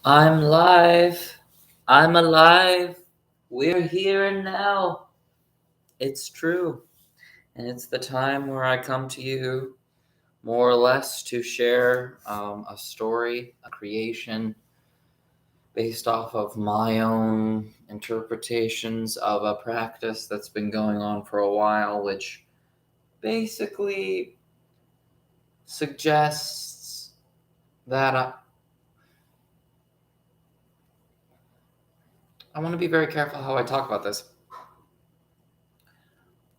I'm live. I'm alive. We're here and now. It's true. And it's the time where I come to you more or less to share a story, a creation based off of my own interpretations of a practice that's been going on for a while, which basically suggests that I want to be very careful how I talk about this.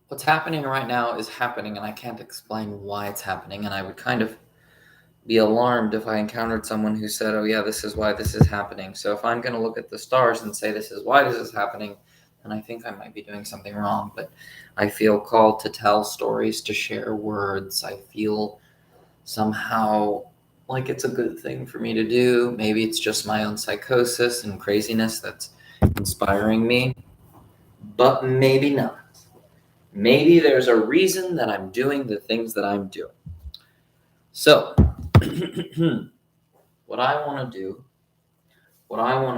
What's happening right now is happening, and I can't explain why it's happening, and I would kind of be alarmed if I encountered someone who said, oh yeah, this is why this is happening. So if I'm going to look at the stars and say this is why this is happening, then I think I might be doing something wrong. But I feel called to tell stories, to share words. I feel somehow like it's a good thing for me to do. Maybe it's just my own psychosis and craziness that's inspiring me, but maybe not. Maybe there's a reason that I'm doing the things that I'm doing. So, what I want to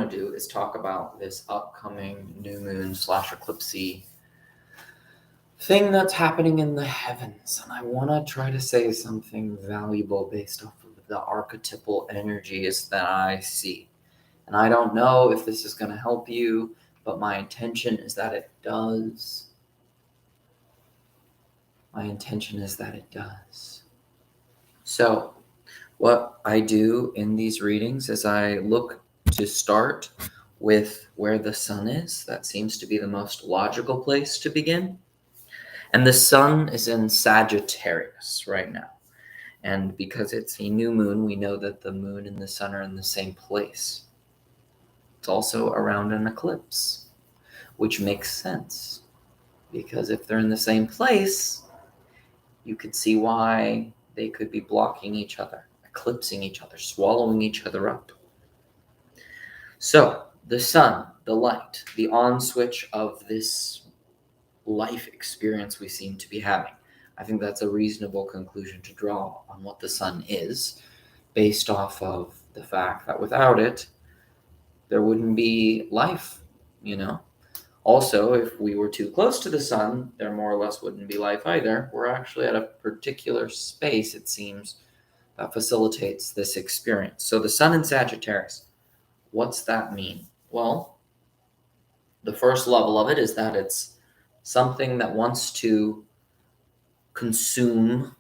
do is talk about this upcoming new moon / eclipse thing that's happening in the heavens. And I want to try to say something valuable based off of the archetypal energies that I see. And I don't know if this is going to help you, but my intention is that it does. So, what I do in these readings is I look to start with where the sun is. That seems to be the most logical place to begin. And the sun is in Sagittarius right now. And because it's a new moon, we know that the moon and the sun are in the same place. It's also around an eclipse, which makes sense. Because if they're in the same place, you could see why they could be blocking each other, eclipsing each other, swallowing each other up. So, the sun, the light, the on switch of this life experience we seem to be having. I think that's a reasonable conclusion to draw on what the sun is, based off of the fact that without it, there wouldn't be life, Also, if we were too close to the sun, there more or less wouldn't be life either. We're actually at a particular space, it seems, that facilitates this experience. So the sun in Sagittarius, what's that mean? Well, the first level of it is that it's something that wants to consume,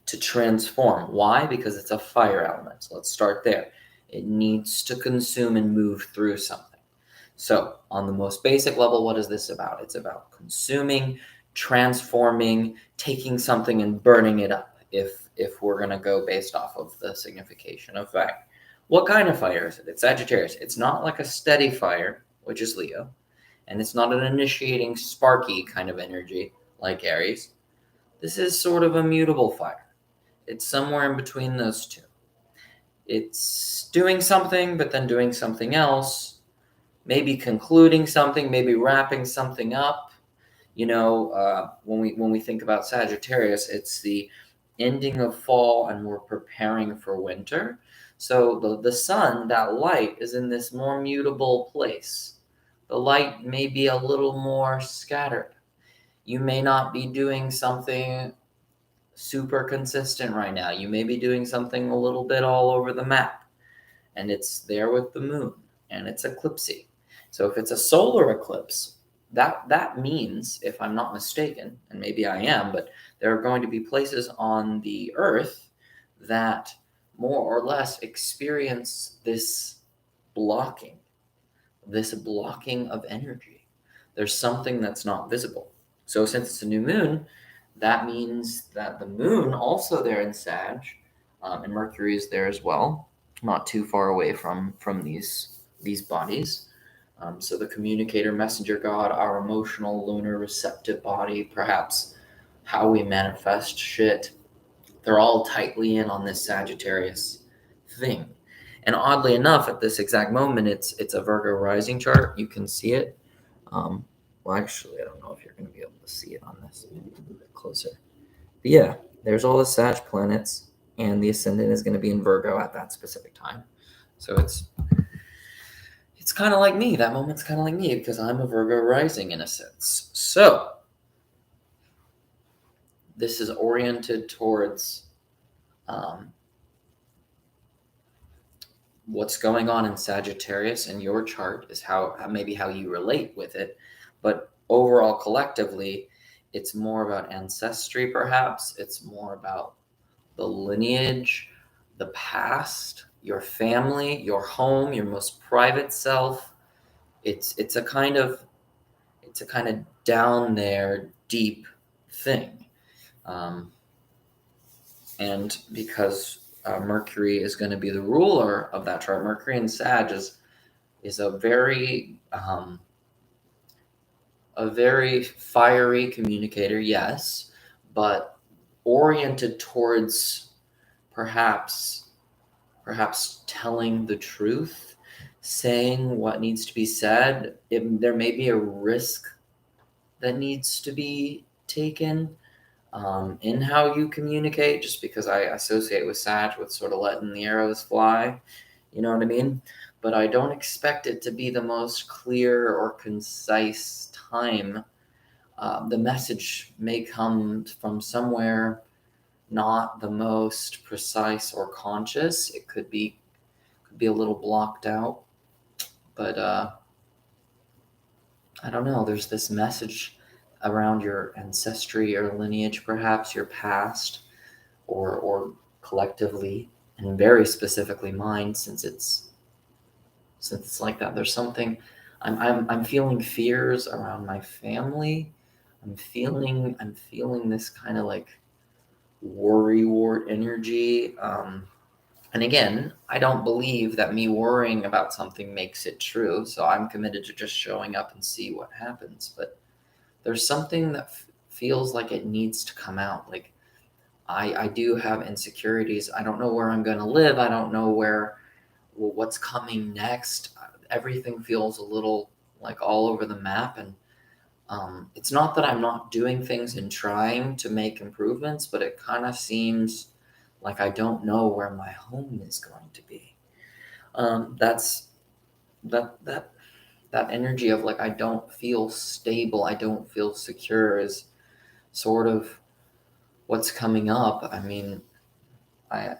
to transform. Why? Because it's a fire element. So let's start there. It needs to consume and move through something. So, on the most basic level, what is this about? It's about consuming, transforming, taking something and burning it up, if we're going to go based off of the signification of fire. What kind of fire is it? It's Sagittarius. It's not like a steady fire, which is Leo, and it's not an initiating, sparky kind of energy like Aries. This is sort of a mutable fire. It's somewhere in between those two. It's doing something, but then doing something else. Maybe concluding something, maybe wrapping something up. When we think about Sagittarius, it's the ending of fall and we're preparing for winter. So the sun, that light, is in this more mutable place. The light may be a little more scattered. You may not be doing something super consistent right now. You may be doing something a little bit all over the map. And it's there with the moon, and it's eclipsy. So if it's a solar eclipse, that means, if I'm not mistaken, and maybe I am, but there are going to be places on the Earth that more or less experience this blocking of energy. There's something that's not visible. So since it's a new moon, that means that the moon also there in Sag, and Mercury is there as well, not too far away from these bodies. So the communicator, messenger god, our emotional, lunar, receptive body, perhaps how we manifest shit, they're all tightly in on this Sagittarius thing. And oddly enough, at this exact moment, it's a Virgo rising chart. You can see it. Well, actually, I don't know if you're going to be able to see it on this. Maybe a little bit closer. But yeah, there's all the Sag planets, and the ascendant is going to be in Virgo at that specific time. So it's it's kind of like me. That moment's kind of like me because I'm a Virgo rising in a sense. So this is oriented towards what's going on in Sagittarius in your chart is how maybe how you relate with it. But overall, collectively, it's more about ancestry, perhaps. It's more about the lineage, the past, your family, your home, your most private self. It's a kind of down there, deep thing. And because Mercury is going to be the ruler of that chart, Mercury in Sag is a very fiery communicator, yes, but oriented towards perhaps telling the truth, saying what needs to be said. There may be a risk that needs to be taken in how you communicate, just because I associate with Sag with sort of letting the arrows fly, you know what I mean? But I don't expect it to be the most clear or concise time. The message may come from somewhere not the most precise or conscious. It could be a little blocked out, but I don't know. There's this message around your ancestry or lineage, perhaps your past, or collectively, and very specifically mine, since it's like that. There's something I'm feeling fears around my family. I'm feeling this kind of like worry wart energy. And again, I don't believe that me worrying about something makes it true. So I'm committed to just showing up and see what happens. But there's something that feels like it needs to come out. Like I do have insecurities. I don't know where I'm going to live. I don't know what's coming next. Everything feels a little like all over the map. And it's not that I'm not doing things and trying to make improvements, but it kind of seems like I don't know where my home is going to be. That's that energy of like I don't feel stable, I don't feel secure is sort of what's coming up. I mean, I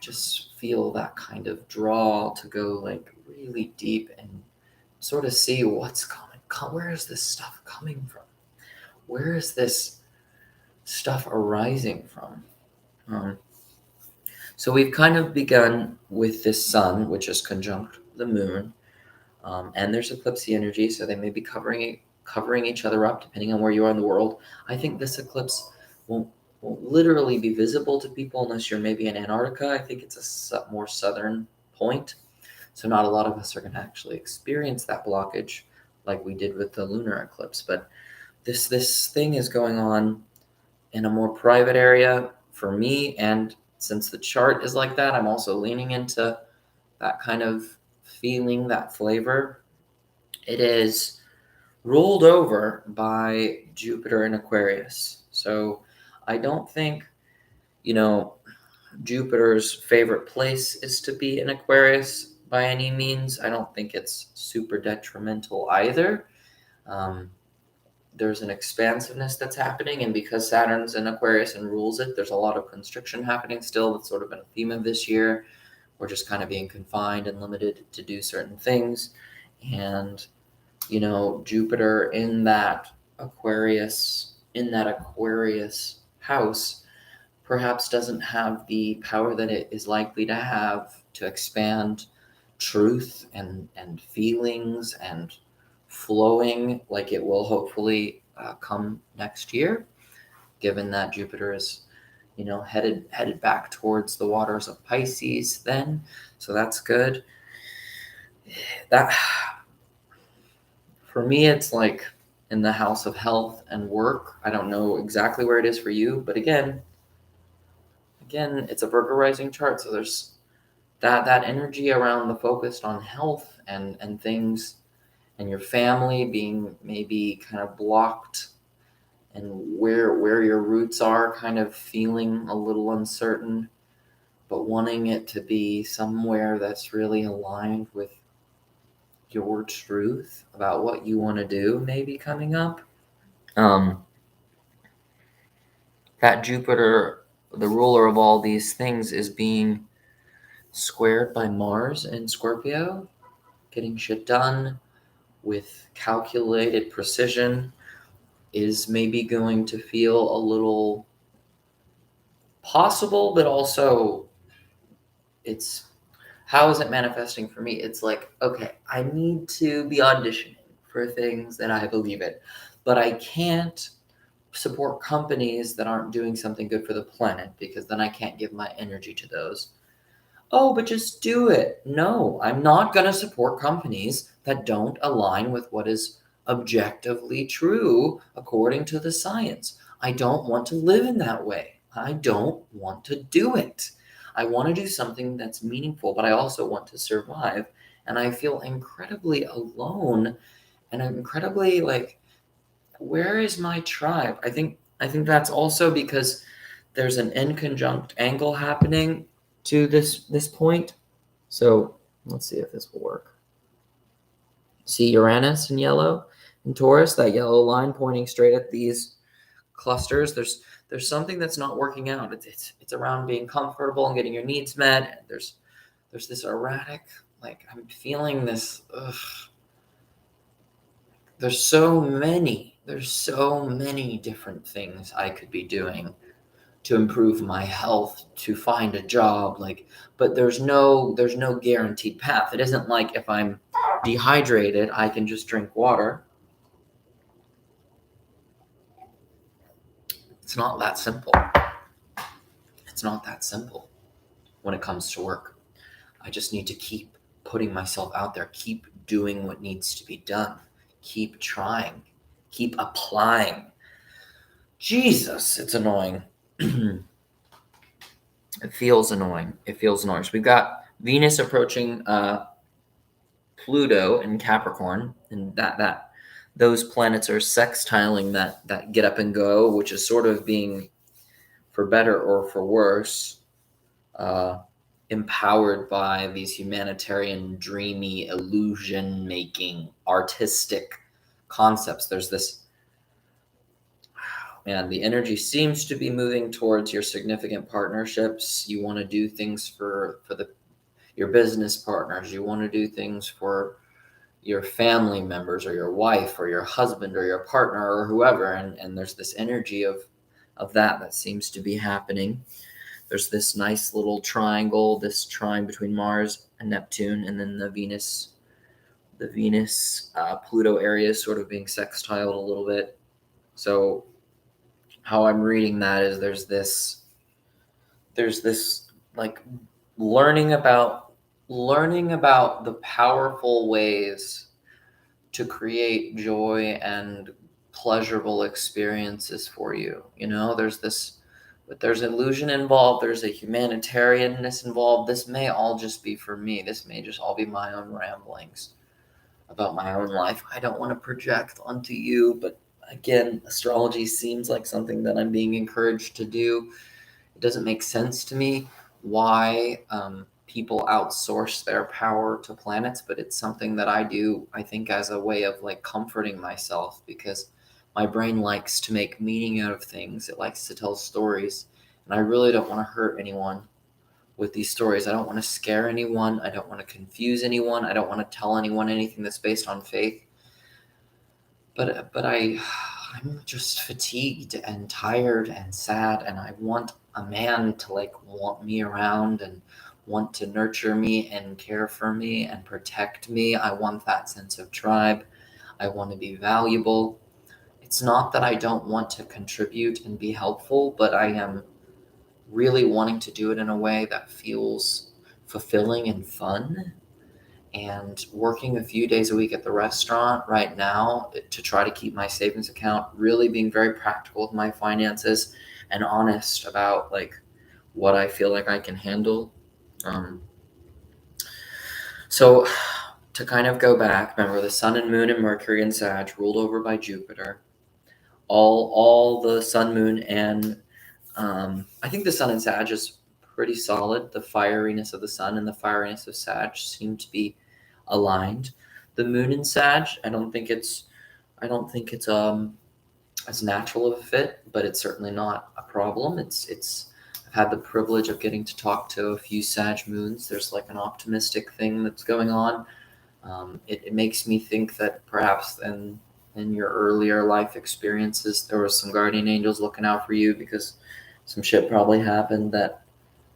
just feel that kind of draw to go like really deep and sort of see what's coming. Where is this stuff coming from? Where is this stuff arising from? So we've kind of begun with this sun, which is conjunct the moon, and there's eclipse energy, so they may be covering each other up depending on where you are in the world. I think this eclipse won't literally be visible to people unless you're maybe in Antarctica. I think it's a more southern point, so not a lot of us are going to actually experience that blockage like we did with the lunar eclipse. But this thing is going on in a more private area for me, and since the chart is like that, I'm also leaning into that kind of feeling, that flavor. It is ruled over by Jupiter in Aquarius. So I don't think, Jupiter's favorite place is to be in Aquarius by any means. I don't think it's super detrimental either. There's an expansiveness that's happening, and because Saturn's in Aquarius and rules it, there's a lot of constriction happening still. That's sort of been a theme of this year. We're just kind of being confined and limited to do certain things. And, Jupiter in that Aquarius house perhaps doesn't have the power that it is likely to have to expand truth and feelings and flowing like it will hopefully come next year, given that Jupiter is headed back towards the waters of Pisces then. So that's good. That for me, it's like in the house of health and work. I don't know exactly where it is for you, but again, it's a Virgo rising chart, so there's that energy around the focused on health and things, and your family being maybe kind of blocked, and where your roots are kind of feeling a little uncertain, but wanting it to be somewhere that's really aligned with your truth about what you want to do may be coming up. That Jupiter, the ruler of all these things, is being squared by Mars in Scorpio. Getting shit done with calculated precision is maybe going to feel a little possible, but also it's, how is it manifesting for me? It's like, okay, I need to be auditioning for things that I believe in, but I can't support companies that aren't doing something good for the planet, because then I can't give my energy to those. Oh, but just do it. No, I'm not going to support companies that don't align with what is objectively true according to the science. I don't want to live in that way. I don't want to do it. I want to do something that's meaningful, but I also want to survive. And I feel incredibly alone and incredibly like, where is my tribe? I think that's also because there's an inconjunct angle happening to this point. So let's see if this will work. See Uranus in yellow in Taurus, that yellow line pointing straight at these clusters. There's something that's not working out. It's around being comfortable and getting your needs met. There's this erratic, like, I'm feeling this. There's so many different things I could be doing to improve my health, to find a job, like, but there's no guaranteed path. It isn't like if I'm dehydrated, I can just drink water. It's not that simple. It's not that simple when it comes to work. I just need to keep putting myself out there, keep doing what needs to be done, keep trying, keep applying. Jesus, it's annoying. It feels annoying. So we've got Venus approaching Pluto in Capricorn, and that those planets are sextiling that get up and go, which is sort of being, for better or for worse, empowered by these humanitarian, dreamy, illusion-making, artistic concepts. There's this, and the energy seems to be moving towards your significant partnerships. You want to do things for your business partners. You want to do things for your family members or your wife or your husband or your partner or whoever. And there's this energy of that seems to be happening. There's this nice little triangle, this trine between Mars and Neptune, and then the Venus Pluto area is sort of being sextiled a little bit. So how I'm reading that is there's this like learning about the powerful ways to create joy and pleasurable experiences for you. But there's illusion involved, there's a humanitarianness involved. This may all just be for me. This may just all be my own ramblings about my own life. I don't want to project onto you, but again, astrology seems like something that I'm being encouraged to do. It doesn't make sense to me why people outsource their power to planets, but it's something that I do, I think, as a way of like comforting myself, because my brain likes to make meaning out of things. It likes to tell stories, and I really don't want to hurt anyone with these stories. I don't want to scare anyone. I don't want to confuse anyone. I don't want to tell anyone anything that's based on faith. But I'm just fatigued and tired and sad, and I want a man to like want me around and want to nurture me and care for me and protect me. I want that sense of tribe. I want to be valuable. It's not that I don't want to contribute and be helpful, but I am really wanting to do it in a way that feels fulfilling and fun. And working a few days a week at the restaurant right now to try to keep my savings account, really being very practical with my finances and honest about like what I feel like I can handle. So to kind of go back, remember the sun and moon and Mercury and Sag ruled over by Jupiter. All the sun, moon, and I think the sun and Sag is pretty solid. The fieriness of the sun and the fieriness of Sag seem to be aligned. the moon in Sag. I don't think it's as natural of a fit, but it's certainly not a problem. I've had the privilege of getting to talk to a few Sag moons. There's like an optimistic thing that's going on. It makes me think that perhaps in your earlier life experiences, there was some guardian angels looking out for you because some shit probably happened that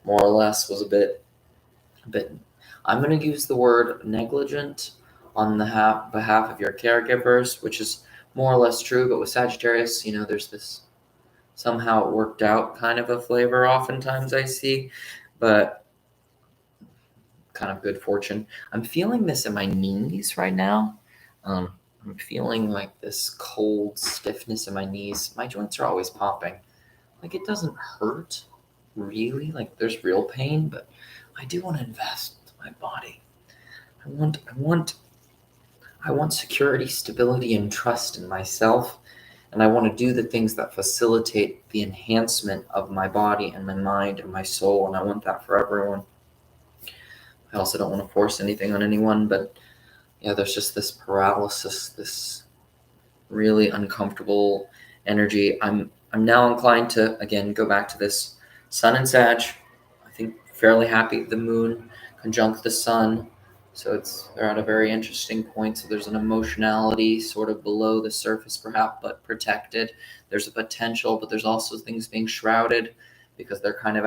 more or less was a bit, I'm going to use the word negligent on the behalf of your caregivers, which is more or less true. But with Sagittarius, there's this somehow it worked out kind of a flavor oftentimes I see, but kind of good fortune. I'm feeling this in my knees right now. I'm feeling like this cold stiffness in my knees. My joints are always popping. Like, it doesn't hurt, really. Like, there's real pain, but I do want to invest in my body. I want security, stability, and trust in myself. And I want to do the things that facilitate the enhancement of my body and my mind and my soul. And I want that for everyone. I also don't want to force anything on anyone, but yeah, there's just this paralysis, this really uncomfortable energy. I'm now inclined to, again, go back to this sun and Sag. I think fairly happy. The moon conjunct the sun. So they're at a very interesting point. So there's an emotionality sort of below the surface, perhaps, but protected. There's a potential, but there's also things being shrouded because they're kind of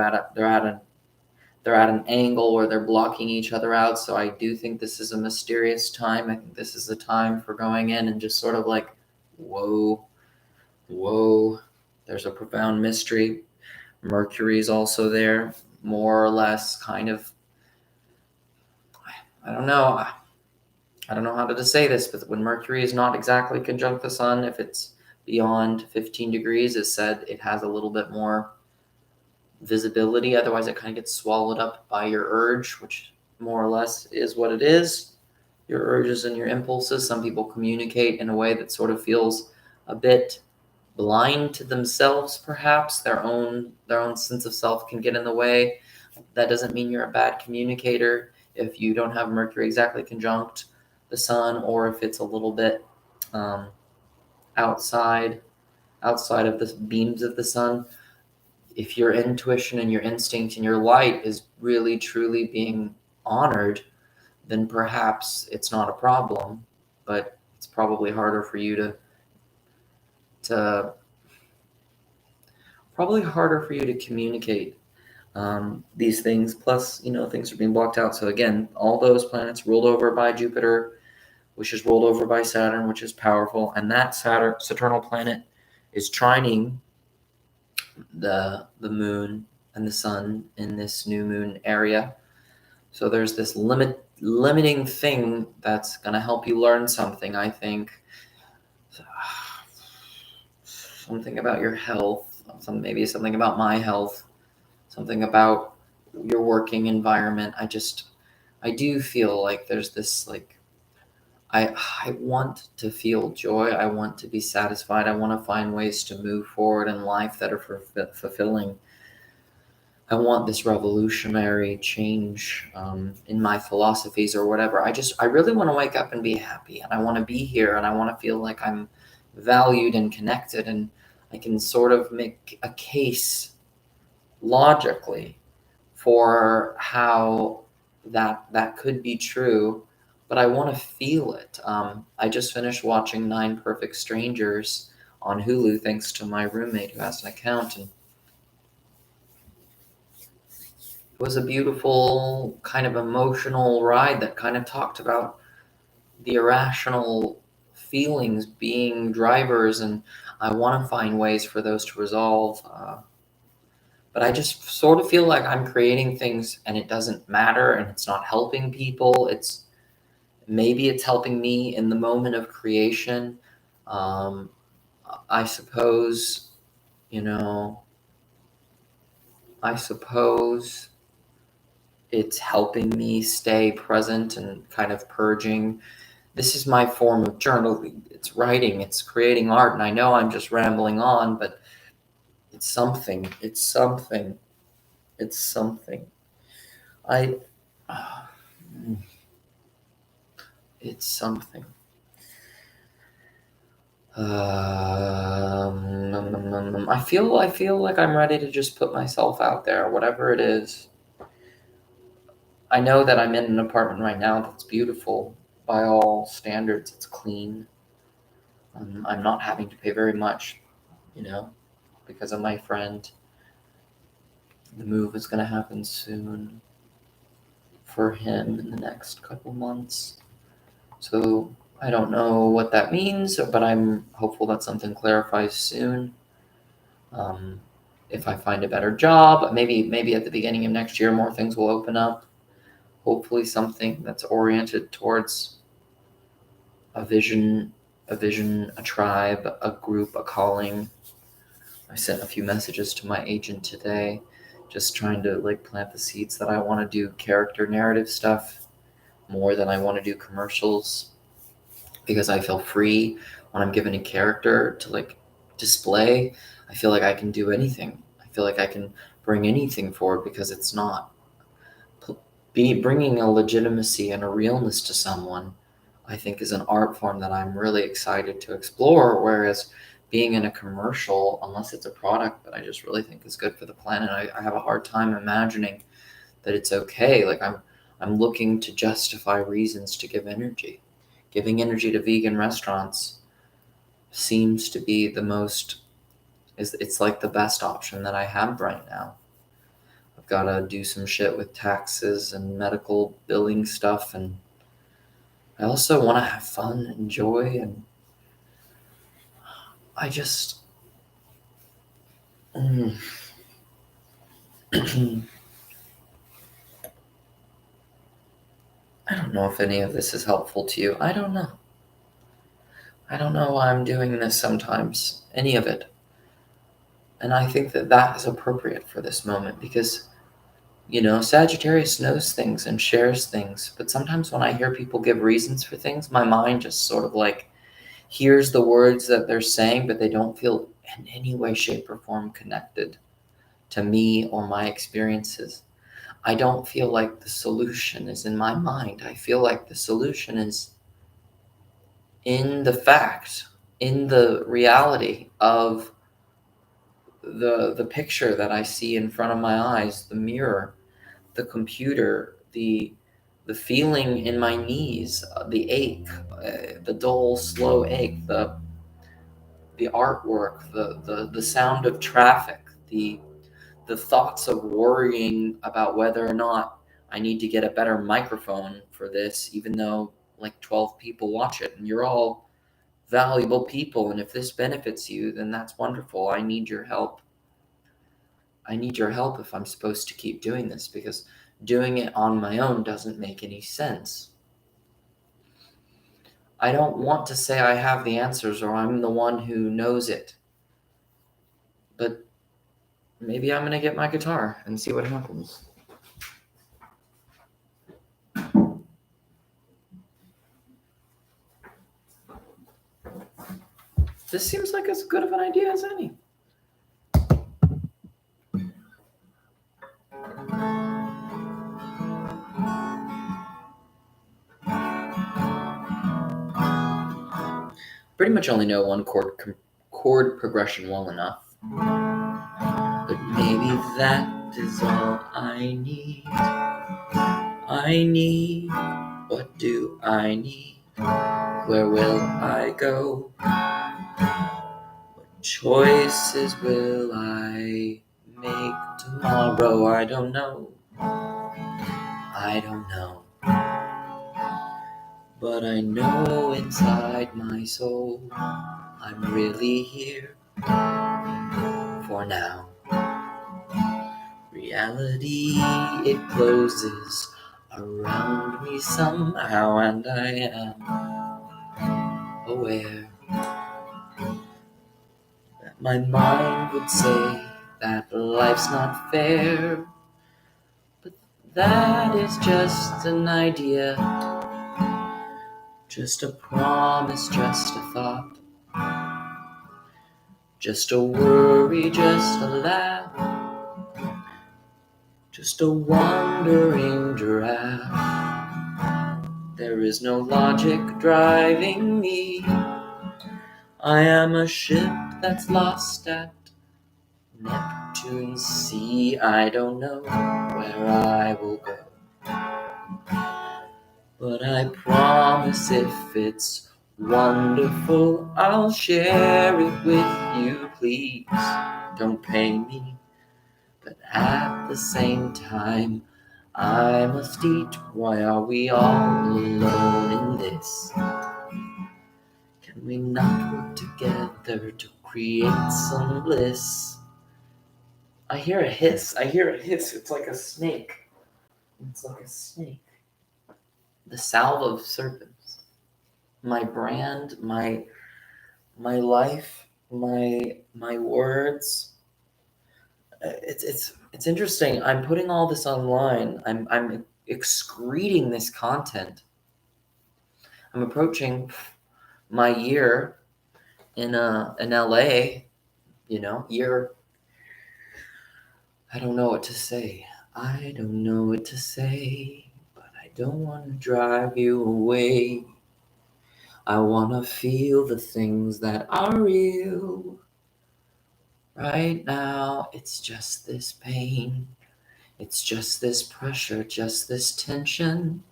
they're at an angle where they're blocking each other out. So I do think this is a mysterious time. I think this is a time for going in and just sort of like, whoa, there's a profound mystery. Mercury is also there, more or less, kind of. I don't know how to say this, but when Mercury is not exactly conjunct the sun, if it's beyond 15 degrees, it's said it has a little bit more visibility. Otherwise, it kind of gets swallowed up by your urge, which more or less is what it is. Your urges and your impulses. Some people communicate in a way that sort of feels a bit blind to themselves, perhaps. Their own sense of self can get in the way. That doesn't mean you're a bad communicator if you don't have Mercury exactly conjunct the sun, or if it's a little bit outside of the beams of the sun. If your intuition and your instinct and your light is really truly being honored, then perhaps it's not a problem, but it's probably harder for you to communicate these things. Plus, things are being blocked out. So again, all those planets ruled over by Jupiter, which is ruled over by Saturn, which is powerful, and that Saturnal planet is trining the moon and the sun in this new moon area. So there's this limiting thing that's going to help you learn something, I think. Something about your health, maybe something about my health, something about your working environment. I do feel like there's this, like, I want to feel joy. I want to be satisfied. I want to find ways to move forward in life that are fulfilling. I want this revolutionary change in my philosophies or whatever. I really want to wake up and be happy, and I want to be here, and I want to feel like I'm valued and connected, and I can sort of make a case logically for how that could be true, but I want to feel it. I just finished watching 9 Perfect Strangers on Hulu thanks to my roommate who has an account, and it was a beautiful kind of emotional ride that kind of talked about the irrational feelings being drivers, and I want to find ways for those to resolve. But I just sort of feel like I'm creating things and it doesn't matter and it's not helping people. Maybe it's helping me in the moment of creation. I suppose, it's helping me stay present and kind of purging. This is my form of journaling. It's writing, it's creating art. And I know I'm just rambling on, but it's something. It's something. I feel like I'm ready to just put myself out there, whatever it is. I know that I'm in an apartment right now that's beautiful. By all standards, it's clean. I'm not having to pay very much, because of my friend. The move is going to happen soon for him in the next couple months. So I don't know what that means, but I'm hopeful that something clarifies soon. If I find a better job, maybe at the beginning of next year, more things will open up. Hopefully something that's oriented towards a vision, a tribe, a group, a calling. I sent a few messages to my agent today, just trying to plant the seeds that I want to do character narrative stuff more than I want to do commercials, because I feel free when I'm given a character to display. I feel like I can do anything. I feel like I can bring anything forward, because it's not bringing a legitimacy and a realness to someone. I think is an art form that I'm really excited to explore, whereas being in a commercial, unless it's a product that I just really think is good for the planet, I have a hard time imagining that it's okay. I'm looking to justify reasons to give energy. Giving energy to vegan restaurants seems to be it's like the best option that I have right now. I've got to do some shit with taxes and medical billing stuff, and I also want to have fun, enjoy, and I just I don't know if any of this is helpful to you. I don't know. I don't know why I'm doing this sometimes, any of it. And I think that is appropriate for this moment, because, Sagittarius knows things and shares things. But sometimes when I hear people give reasons for things, my mind just sort of hears the words that they're saying, but they don't feel in any way, shape, or form connected to me or my experiences. I don't feel like the solution is in my mind. I feel like the solution is in the fact, in the reality of the picture that I see in front of my eyes, the mirror, the computer, the feeling in my knees, the ache, the dull, slow ache, the artwork, the sound of traffic, the thoughts of worrying about whether or not I need to get a better microphone for this, even though 12 people watch it, and you're all valuable people, and if this benefits you, then that's wonderful. I need your help. I need your help if I'm supposed to keep doing this, because doing it on my own doesn't make any sense. I don't want to say I have the answers or I'm the one who knows it, but maybe I'm going to get my guitar and see what happens. This seems like as good of an idea as any. Pretty much only know one chord progression well enough, but maybe that is all I need. What do I need? Where will I go? What choices will I make tomorrow? I don't know. But I know inside my soul I'm really here for now. Reality, it closes around me somehow, and I am aware that my mind would say that life's not fair, but that is just an idea, just a promise, just a thought, just a worry, just a laugh, just a wandering giraffe. There is no logic driving me. I am a ship that's lost at Neptune's sea. I don't know where I will go, but I promise if it's wonderful, I'll share it with you. Please don't pay me, but at the same time, I must eat. Why are we all alone in this? Can we not work together to create some bliss? I hear a hiss. It's like a snake. It's like a snake. The salve of serpents. My brand, my life, my words. It's interesting. I'm putting all this online. I'm excreting this content. I'm approaching my year in LA. Year. I don't know what to say. I don't know what to say, but I don't want to drive you away. I want to feel the things that are real. Right now, it's just this pain. It's just this pressure, just this tension.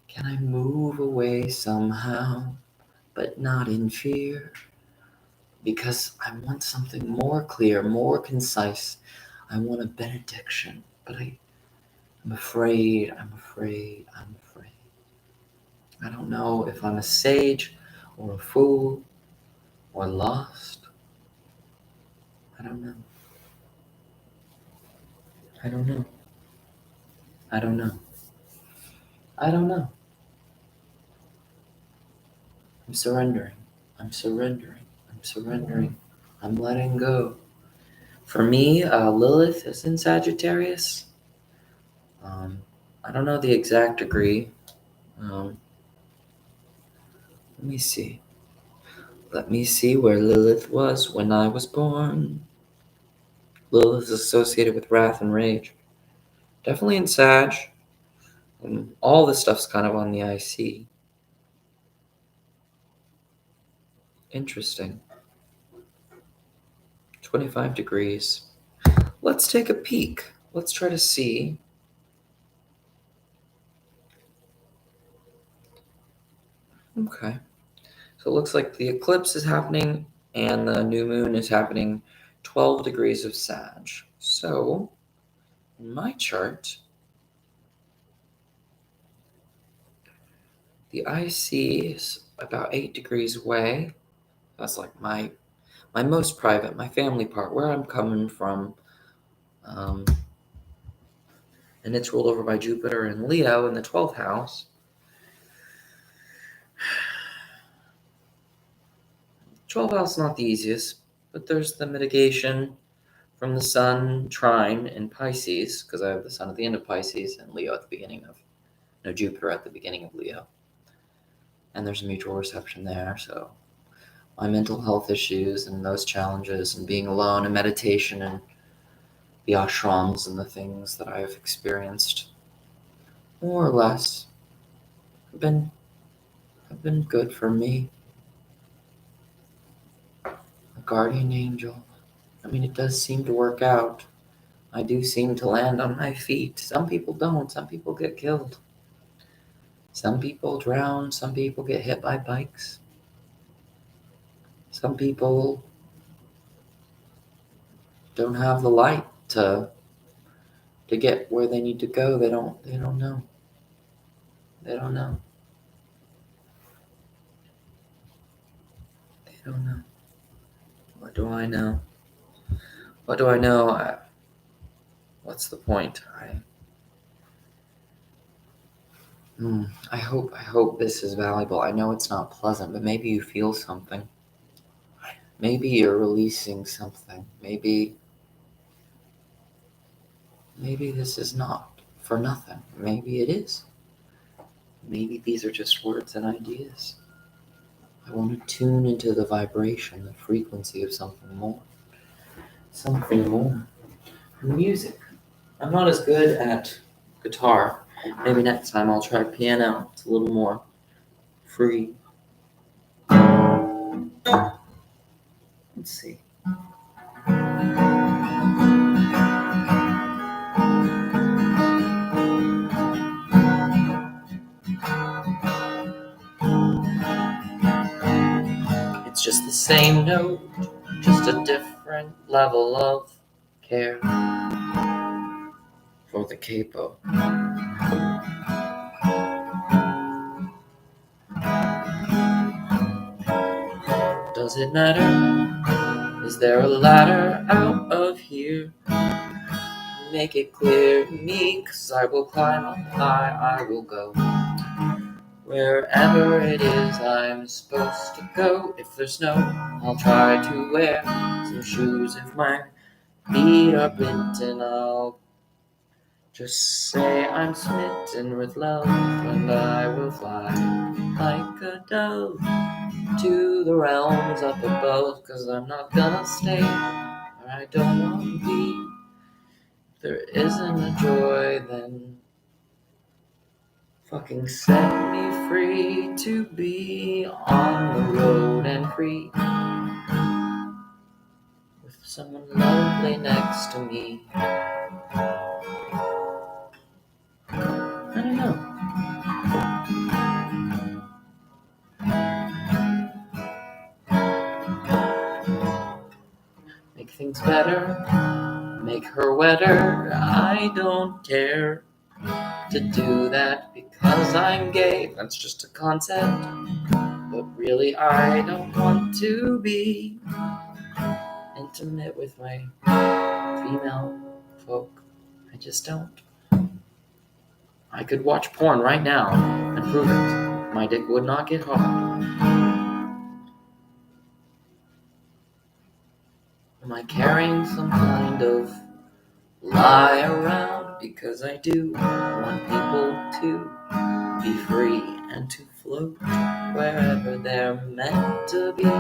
Can I move away somehow, but not in fear? Because I want something more clear, more concise. I want a benediction, but I'm afraid. I don't know if I'm a sage or a fool or lost. I don't know. I don't know. I'm surrendering. I'm letting go. For me, Lilith is in Sagittarius. I don't know the exact degree. Let me see. Let me see where Lilith was when I was born. Lilith is associated with wrath and rage. Definitely in Sag. And all this stuff's kind of on the IC. Interesting. 25 degrees. Let's take a peek. Let's try to see. Okay. So it looks like the eclipse is happening and the new moon is happening 12 degrees of Sag. So, in my chart, the IC is about 8 degrees away. That's like my most private, my family part, where I'm coming from. And it's ruled over by Jupiter and Leo in the 12th house. 12th house is not the easiest, but there's the mitigation from the Sun trine in Pisces, because I have the Sun at the end of Pisces and Leo at the beginning of, Jupiter at the beginning of Leo. And there's a mutual reception there, so my mental health issues and those challenges and being alone and meditation and the ashrams and the things that I've experienced, more or less, have been good for me. A guardian angel. I mean, it does seem to work out. I do seem to land on my feet. Some people don't. Some people get killed. Some people drown. Some people get hit by bikes. Some people don't have the light to get where they need to go. They don't know. They don't know. What do I know? What's the point? I hope this is valuable. I know it's not pleasant, but maybe you feel something. Maybe you're releasing something. Maybe this is not for nothing. Maybe it is. Maybe these are just words and ideas. I want to tune into the vibration, the frequency of something more. Music. I'm not as good at guitar Maybe next time I'll try piano. It's a little more free. Let's see. It's just the same note, just a different level of care for the capo. Does it matter? Is there a ladder out of here? Make it clear to me, 'cause I will climb up high, I will go wherever it is I'm supposed to go. If there's snow, I'll try to wear some shoes. If my feet are bent, and I'll just say I'm smitten with love, and I will fly like a dove to the realms up above, 'cause I'm not gonna stay where I don't want to be. If there isn't a joy, then fucking set me free to be on the road and free with someone lovely next to me. I don't know. Make things better, make her wetter. I don't care to do that because I'm gay. That's just a concept. But really, I don't want to be intimate with my female folk. I just don't. I could watch porn right now and prove it. My dick would not get hard. Am I carrying some kind of lie around? Because I do want people to be free and to float wherever they're meant to be.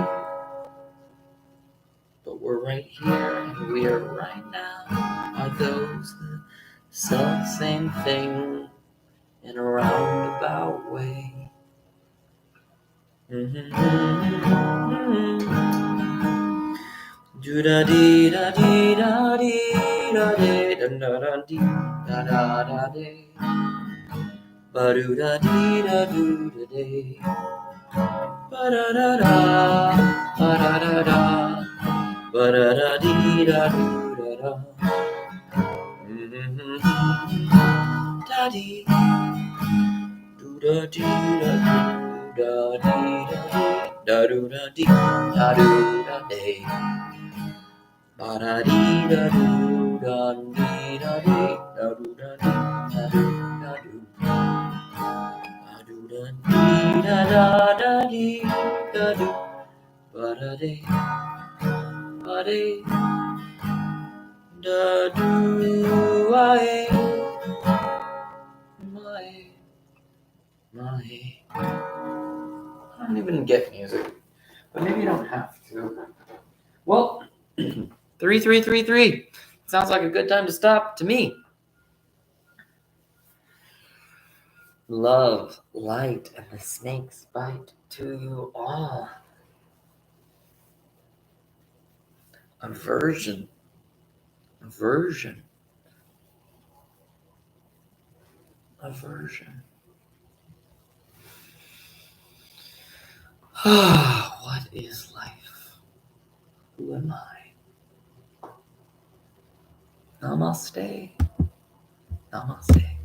But we're right here and we're right now. Are those the self-same thing in a roundabout way? Do da dee da dee da dee da dee da da dee da da da dee. Ba do da dee da do da dee. Ba da da da ba da da da ba da da dee da do da da. Da dee do da dee da do da dee da do da dee da do da dee. Ba da dee da do da dee da dee da do da dee da do da do. Ba do da dee da da da dee da do. Ba da dee ba dee da do I my. I don't even get music, but maybe you don't have to. Well, 3333 sounds like a good time to stop to me. Love, light, and the snake's bite to you all. Aversion. Aversion. Aversion. What is life? Who am I? Namaste. Namaste.